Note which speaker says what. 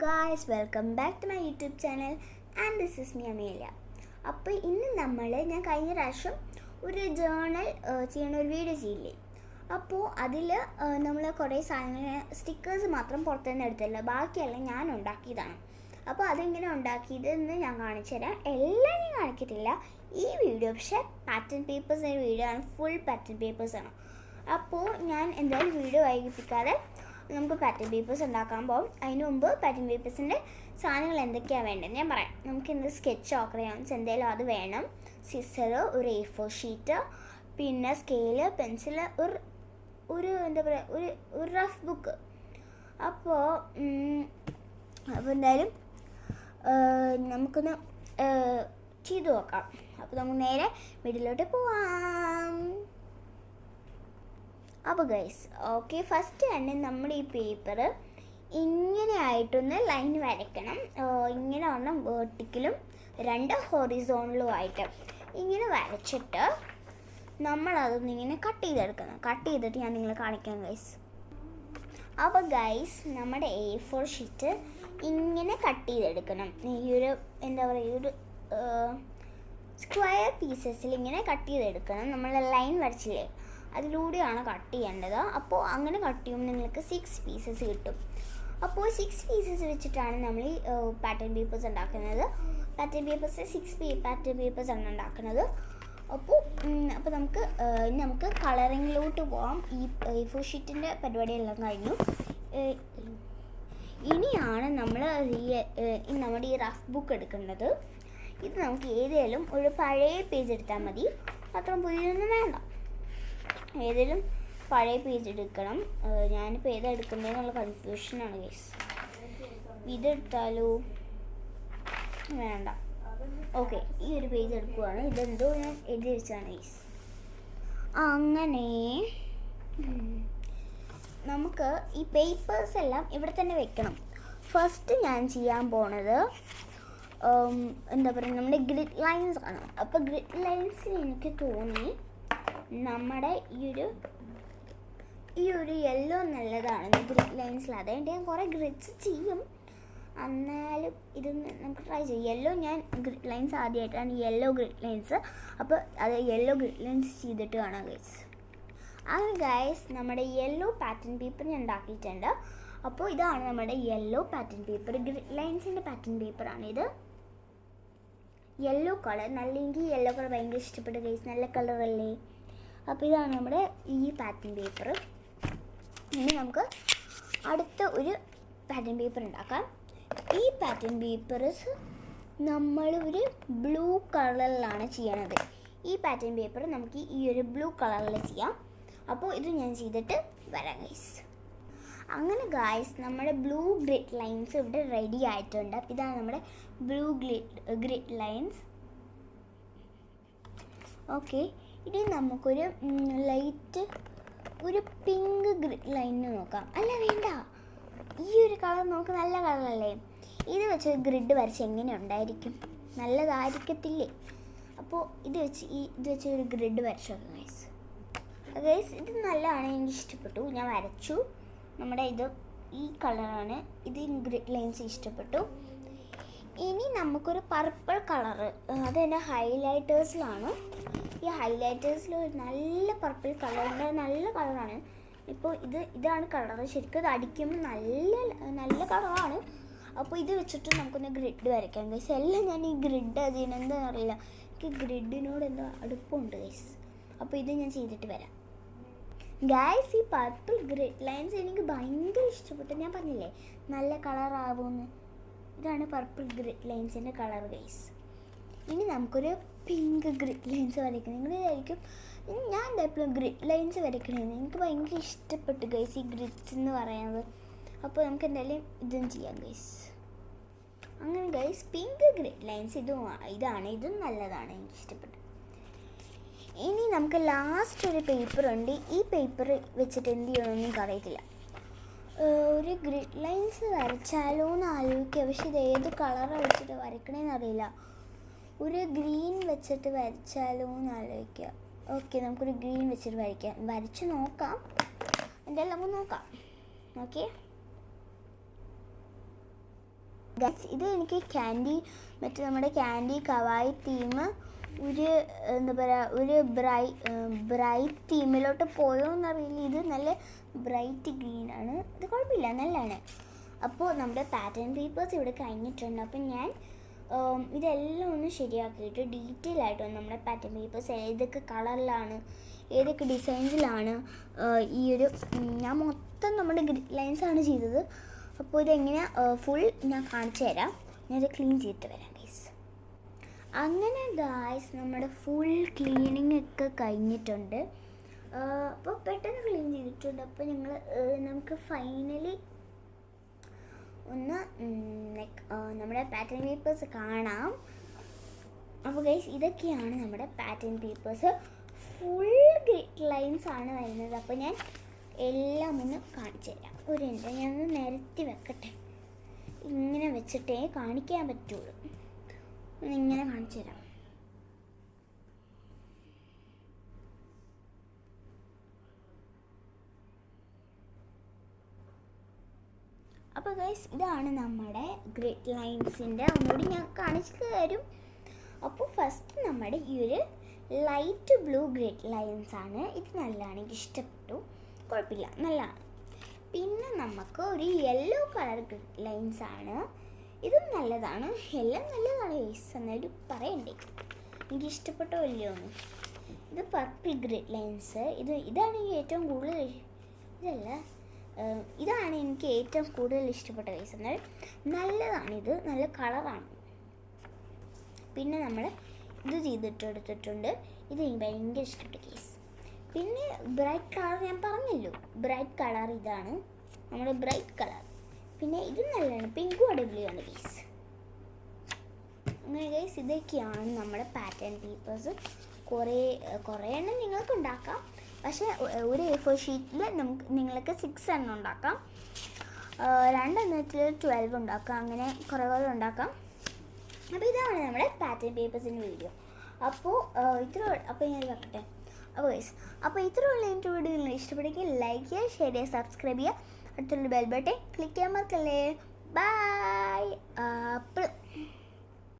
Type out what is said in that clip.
Speaker 1: guys, welcome back to my YouTube channel and this is me Amelia. അപ്പോൾ ഇന്ന് ഞാൻ കഴിഞ്ഞ പ്രാവശ്യം ഒരു ജേർണൽ ചെയ്യുന്ന ഒരു വീഡിയോ ചെയ്യില്ലേ. അപ്പോൾ അതിൽ നമ്മൾ കുറേ സാധനങ്ങൾ സ്റ്റിക്കേഴ്സ് മാത്രം പുറത്തുനിന്ന് എടുത്തില്ല, ബാക്കിയെല്ലാം ഞാൻ ഉണ്ടാക്കിയതാണ്. അപ്പോൾ അതെങ്ങനെ ഉണ്ടാക്കിയതെന്ന് ഞാൻ കാണിച്ചു തരാം. എല്ലാം ഞാൻ കാണിക്കത്തില്ല ഈ വീഡിയോ, പക്ഷേ പാറ്റേൺ പേപ്പേഴ്സിൻ്റെ വീഡിയോ ആണ്, ഫുൾ പാറ്റേൺ പേപ്പേഴ്സാണ്. അപ്പോൾ ഞാൻ എന്തായാലും വീഡിയോ വൈകിപ്പിക്കാതെ നമുക്ക് പാറ്റേൺ പേപ്പേഴ്സ് ഉണ്ടാക്കാൻ പോകും. അതിന് മുമ്പ് പാറ്റേൺ പേപ്പേഴ്സിൻ്റെ സാധനങ്ങൾ എന്തൊക്കെയാണ് വേണ്ടത് ഞാൻ പറയാം. നമുക്ക് എന്ത് സ്കെച്ചോ ക്രയോൺസ് എന്തെങ്കിലും അത് വേണം, സിസർ, ഒരു A4 ഷീറ്റ്, പിന്നെ സ്കെയില്, പെൻസില്, ഒരു എന്താ പറയുക ഒരു റഫ് ബുക്ക്. അപ്പോൾ എന്തായാലും നമുക്കൊന്ന് ചെയ്തു നോക്കാം. അപ്പോൾ നമുക്ക് നേരെ വീട്ടിലോട്ട് പോവാം. അപ്പോൾ ഗൈസ്, ഓക്കെ, ഫസ്റ്റ് തന്നെ നമ്മൾ ഈ പേപ്പർ ഇങ്ങനെ ആയിട്ടൊന്ന് ലൈൻ വരയ്ക്കണം. ഇങ്ങനെ ഒരെണ്ണം വേർട്ടിക്കലും 2 ഹൊറിസോണലും ആയിട്ട് ഇങ്ങനെ വരച്ചിട്ട് നമ്മളതൊന്നിങ്ങനെ കട്ട് ചെയ്തെടുക്കണം. കട്ട് ചെയ്തിട്ട് ഞാൻ നിങ്ങളെ കാണിക്കാം ഗൈസ്. അപ്പോൾ ഗൈസ്, നമ്മുടെ A4 ഷീറ്റ് ഇങ്ങനെ കട്ട് ചെയ്തെടുക്കണം. ഈ ഒരു എന്താ പറയുക, ഒരു സ്ക്വയർ പീസസിൽ ഇങ്ങനെ കട്ട് ചെയ്തെടുക്കണം. നമ്മൾ ലൈൻ വരച്ചില്ലേ, അതിലൂടെയാണ് കട്ട് ചെയ്യേണ്ടത്. അപ്പോൾ അങ്ങനെ കട്ട് ചെയ്യുമ്പോൾ നിങ്ങൾക്ക് 6 പീസസ് കിട്ടും. അപ്പോൾ 6 പീസസ് വെച്ചിട്ടാണ് നമ്മൾ ഈ പാറ്റേൺ പേപ്പേഴ്സ് ഉണ്ടാക്കുന്നത്. പാറ്റേൺ പേപ്പേഴ്സ് 6 പാറ്റേൺ പേപ്പേഴ്സാണ് ഉണ്ടാക്കുന്നത്. അപ്പോൾ നമുക്ക് കളറിങ്ങിലോട്ട് പോകാം. ഈ A4 ഷീറ്റിൻ്റെ പരിപാടിയെല്ലാം കഴിഞ്ഞു. ഇനിയാണ് നമ്മൾ നമ്മുടെ ഈ റഫ് ബുക്ക് എടുക്കേണ്ടത്. ഇത് നമുക്ക് ഏതെങ്കിലും ഒരു പഴയ പേജ് എടുത്താൽ മതി, അത്ര പുതിയൊന്നും വേണ്ട. ഏതെങ്കിലും പഴയ പേജ് എടുക്കണം. ഞാനിപ്പോൾ ഏതാ എടുക്കുന്നതെന്നുള്ള കൺഫ്യൂഷനാണ് ഗൈസ്. ഇതെടുത്താലോ? വേണ്ട. ഓക്കെ, ഈ ഒരു പേജ് എടുക്കുവാണ്. ഇതെന്തോ ഞാൻ എഴുതി വെച്ചാണ് ഗൈസ്. അങ്ങനെ നമുക്ക് ഈ പേപ്പേഴ്സ് എല്ലാം ഇവിടെ തന്നെ വെക്കണം. ഫസ്റ്റ് ഞാൻ ചെയ്യാൻ പോണത് എന്താ പറയുക, നമ്മുടെ ഗ്രിഡ് ലൈൻസ് ആണ്. അപ്പോൾ ഗ്രിഡ് ലൈൻസിൽ എനിക്ക് തോന്നി നമ്മുടെ ഈ ഒരു യെല്ലോ നല്ലതാണ് ഗ്രിഡ് ലൈൻസിൽ. അതുകൊണ്ട് ഞാൻ കുറേ ഗ്രിഡ്സ് ചെയ്യും, എന്നാലും ഇതൊന്ന് നമുക്ക് ട്രൈ ചെയ്യാം. യെല്ലോ ഞാൻ ഗ്രിഡ് ലൈൻസ് ആദ്യമായിട്ടാണ് യെല്ലോ ഗ്രിഡ് ലൈൻസ്. അപ്പോൾ അത് യെല്ലോ ഗ്രിഡ് ലൈൻസ് ചെയ്തിട്ട് കാണാം ഗൈസ്. അങ്ങനെ ഗൈസ്, നമ്മുടെ യെല്ലോ പാറ്റേൺ പേപ്പർ ഞാൻ ഉണ്ടാക്കിയിട്ടുണ്ട്. അപ്പോൾ ഇതാണ് നമ്മുടെ യെല്ലോ പാറ്റേൺ പേപ്പർ, ഗ്രിഡ് ലൈൻസിൻ്റെ പാറ്റേൺ പേപ്പറാണിത്. യെല്ലോ കളർ, എനിക്ക് യെല്ലോ കളർ ഭയങ്കര ഇഷ്ടപ്പെട്ടു ഗൈസ്, നല്ല കളറല്ലേ. അപ്പോൾ ഇതാണ് നമ്മുടെ ഈ പാറ്റേൺ പേപ്പർ. ഇനി നമുക്ക് അടുത്ത ഒരു പാറ്റേൺ പേപ്പർ ഉണ്ടാക്കാം. ഈ പാറ്റേൺ പേപ്പേഴ്സ് നമ്മൾ ഒരു ബ്ലൂ കളറിലാണ് ചെയ്യണത്. ഈ പാറ്റേൺ പേപ്പർ നമുക്ക് ഈ ഒരു ബ്ലൂ കളറിൽ ചെയ്യാം. അപ്പോൾ ഇത് ഞാൻ ചെയ്തിട്ട് വരാം ഗൈസ്. അങ്ങനെ ഗൈസ്, നമ്മുടെ ബ്ലൂ ഗ്രിഡ് ലൈൻസ് ഇവിടെ റെഡി ആയിട്ടുണ്ട്. അപ്പോൾ ഇതാണ് നമ്മുടെ ബ്ലൂ ഗ്രിഡ് ലൈൻസ്. ഓക്കെ, ഇനി നമുക്കൊരു ലൈറ്റ് ഒരു പിങ്ക് ഗ്രിഡ് ലൈനിന് നോക്കാം. അല്ല വേണ്ട, ഈ ഒരു കളർ നമുക്ക് നല്ല കളറല്ലേ. ഇത് വെച്ച് ഗ്രിഡ് വരച്ച് എങ്ങനെ ഉണ്ടായിരിക്കും? നല്ലതായിരിക്കത്തില്ലേ? അപ്പോൾ ഇത് വെച്ച് ഒരു ഗ്രിഡ് വരച്ചു ഗൈസ്. ഗൈസ്, ഇത് നല്ലതാണ്, എനിക്ക് ഇഷ്ടപ്പെട്ടു, ഞാൻ വരച്ചു. നമ്മുടെ ഈ കളറാണ്, ഇത് ഗ്രിഡ് ലൈൻസ് ഇഷ്ടപ്പെട്ടു. ഇനി നമുക്കൊരു പർപ്പിൾ കളറ്, അതെൻ്റെ ഹൈലൈറ്റേഴ്സിലാണ്. ഈ ഹൈലൈറ്റേഴ്സിൽ ഒരു നല്ല പർപ്പിൾ കളറുണ്ട്, നല്ല കളറാണ്. ഇപ്പോൾ ഇതാണ് കളറ്. ശരിക്കും ഇത് അടിക്കുമ്പോൾ നല്ല കളറാണ്. അപ്പോൾ ഇത് വെച്ചിട്ട് നമുക്കൊന്ന് ഗ്രിഡ് വരയ്ക്കാം ഗൈസ്. എല്ലാം ഞാൻ ഈ ഗ്രിഡ് ചെയ്യണമെന്ന് അറിയില്ല, എനിക്ക് ഗ്രിഡിനോട് എന്തോ അടുപ്പമുണ്ട് ഗൈസ്. അപ്പോൾ ഇത് ഞാൻ ചെയ്തിട്ട് വരാം ഗൈസ്. ഈ പർപ്പിൾ ഗ്രിഡ് ലൈൻസ് എനിക്ക് ഭയങ്കര ഇഷ്ടപ്പെട്ടു, ഞാൻ പറഞ്ഞില്ലേ നല്ല കളറാവുമെന്ന്. ഇതാണ് പർപ്പിൾ ഗ്രിഡ് ലൈൻസിൻ്റെ കളർ ഗൈസ്. ഇനി നമുക്കൊരു പിങ്ക് ഗ്രിഡ് ലൈൻസ് വരയ്ക്കണം. നിങ്ങൾ വിചാരിക്കും ഞാൻ എപ്പോഴും ഗ്രിഡ് ലൈൻസ് വരയ്ക്കണമെന്ന്. എനിക്ക് ഭയങ്കര ഇഷ്ടപ്പെട്ടു ഗൈസ് ഈ ഗ്രിഡ്സ് എന്ന് പറയുന്നത്. അപ്പോൾ നമുക്ക് എന്തായാലും ഇതും ചെയ്യാം ഗൈസ്. അങ്ങനെ ഗൈസ്, പിങ്ക് ഗ്രിഡ് ലൈൻസ് ഇതും നല്ലതാണ്, എനിക്ക് ഇഷ്ടപ്പെട്ടു. ഇനി നമുക്ക് ലാസ്റ്റ് ഒരു പേപ്പർ ഉണ്ട്. ഈ പേപ്പർ വെച്ചിട്ട് എന്ത് ചെയ്യണമെന്ന് എനിക്ക് അറിയത്തില്ല. ഒരു ഗ്രിഡ് ലൈൻസ് വരച്ചാലോ എന്ന് ആലോചിക്കുക, പക്ഷെ ഇത് ഏത് കളറാണ് വെച്ചിട്ട് വരയ്ക്കണമെന്ന് അറിയില്ല. ഒരു ഗ്രീൻ വെച്ചിട്ട് വരച്ചാലോ എന്ന് ആലോചിക്കുക. ഓക്കെ, നമുക്കൊരു ഗ്രീൻ വെച്ചിട്ട് വരച്ച് നോക്കാം. എന്തായാലും നമുക്ക് നോക്കാം. ഓക്കെ, ഇത് എനിക്ക് ക്യാൻഡി മറ്റേ നമ്മുടെ ക്യാൻഡി കവായി തീം ഒരു എന്താ പറയുക ഒരു ബ്രൈറ്റ് തീമിലോട്ട് പോയോ എന്നറിയില്ല. ഇത് നല്ല ബ്രൈറ്റ് ഗ്രീനാണ്. ഇത് കുഴപ്പമില്ല, നല്ലതാണ്. അപ്പോൾ നമ്മുടെ പാറ്റേൺ പേപ്പേഴ്സ് ഇവിടെ കഴിഞ്ഞിട്ടുണ്ട്. അപ്പം ഞാൻ ഇതെല്ലാം ഒന്ന് ശരിയാക്കിയിട്ട് ഡീറ്റെയിൽ ആയിട്ട് നമ്മുടെ പാറ്റേൺ പേപ്പേഴ്സ് ഏതൊക്കെ കളറിലാണ് ഏതൊക്കെ ഡിസൈൻസിലാണ് ഈ ഒരു ഞാൻ മൊത്തം നമ്മുടെ ഗ്രിഡ് ലൈൻസാണ് ചെയ്തത്. അപ്പോൾ ഇതെങ്ങനെ ഫുൾ ഞാൻ കാണിച്ചു തരാം. ഞാനിത് ക്ലീൻ ചെയ്തിട്ട് വരാം ഗൈസ്. അങ്ങനെ ഗൈസ് നമ്മുടെ ഫുൾ ക്ലീനിങ് ഒക്കെ കഴിഞ്ഞിട്ടുണ്ട്. അപ്പോൾ പെട്ടെന്ന് ക്ലീൻ ചെയ്തിട്ടുണ്ട്. അപ്പോൾ നമുക്ക് ഫൈനലി ഒന്ന് നമ്മുടെ പാറ്റേൺ പേപ്പേഴ്സ് കാണാം. അപ്പോൾ ഗൈസ് ഇതൊക്കെയാണ് നമ്മുടെ pattern papers. Full grid lines ആണ് വരുന്നത്. അപ്പോൾ ഞാൻ എല്ലാം ഒന്ന് കാണിച്ചു തരാം. ഞാനൊന്ന് നിരത്തി വെക്കട്ടെ. ഇങ്ങനെ വെച്ചിട്ടേ കാണിക്കാൻ പറ്റുള്ളൂ. ഇങ്ങനെ കാണിച്ചു തരാം. അപ്പോൾ ഗൈസ് ഇതാണ് നമ്മുടെ ഗ്രിഡ് ലൈൻസിൻ്റെ ഒന്നുകൂടി ഞാൻ കാണിച്ചു തരും. അപ്പോൾ ഫസ്റ്റ് നമ്മുടെ ഈ ഒരു ലൈറ്റ് ബ്ലൂ ഗ്രിഡ് ലൈൻസ് ആണ്. ഇത് നല്ലതാണ്, എനിക്ക് ഇഷ്ടപ്പെട്ടു, കുഴപ്പമില്ല, നല്ലതാണ്. പിന്നെ നമുക്ക് ഒരു യെല്ലോ കളർ ഗ്രിഡ് ലൈൻസ് ആണ്. ഇതും നല്ലതാണ്, എല്ലാം നല്ലതാണ് ഗൈസ്, എന്നാലും പറയണ്ടേ എനിക്ക് ഇഷ്ടപ്പെട്ടോ ഇല്ലയോ എന്ന്. ഇത് പർപ്പിൾ ഗ്രിഡ് ലൈൻസ്. ഇതാണ് എനിക്ക് ഏറ്റവും കൂടുതൽ ഇതാണ് എനിക്ക് ഏറ്റവും കൂടുതൽ ഇഷ്ടപ്പെട്ട ഗൈസ്. എന്നാൽ നല്ലതാണിത്, നല്ല കളറാണ്. പിന്നെ നമ്മൾ ഇത് ചെയ്തിട്ടെടുത്തിട്ടുണ്ട്. ഇത് എനിക്ക് ഭയങ്കര ഇഷ്ടപ്പെട്ട കേസ്. പിന്നെ ബ്രൈറ്റ് കളർ ഞാൻ പറഞ്ഞല്ലോ, ബ്രൈറ്റ് കളർ ഇതാണ് നമ്മുടെ ബ്രൈറ്റ് കളർ. പിന്നെ ഇത് നല്ലതാണ്, പിങ്കും അടിപൊളിയാണ് കേസ്. അങ്ങനെ കേസ് ഇതൊക്കെയാണ് നമ്മുടെ പാറ്റേൺ പേപ്പേഴ്സ്. കുറേ എണ്ണം നിങ്ങൾക്ക് ഉണ്ടാക്കാം. പക്ഷേ ഒരു A4 ഷീറ്റിൽ നിങ്ങൾക്ക് 6 എണ്ണം ഉണ്ടാക്കാം. 2 എണ്ണത്തിൽ 12 ഉണ്ടാക്കാം. അങ്ങനെ കുറേ ഉണ്ടാക്കാം. അപ്പോൾ ഇതാണ് നമ്മുടെ പാറ്റേൺ പേപ്പേഴ്സിൻ്റെ വീഡിയോ. അപ്പോൾ ഞാൻ വെക്കട്ടെ. അപ്പോൾ ഇത്രയുള്ള എൻ്റെ വീഡിയോ നിങ്ങൾ ഇഷ്ടപ്പെടുമെങ്കിൽ ലൈക്ക് ചെയ്യുക, ഷെയർ ചെയ്യുക, സബ്സ്ക്രൈബ് ചെയ്യുക. അടുത്തുള്ള ബെൽ ബട്ടൺ ക്ലിക്ക് ചെയ്യാൻ മറക്കല്ലേ. ബൈ.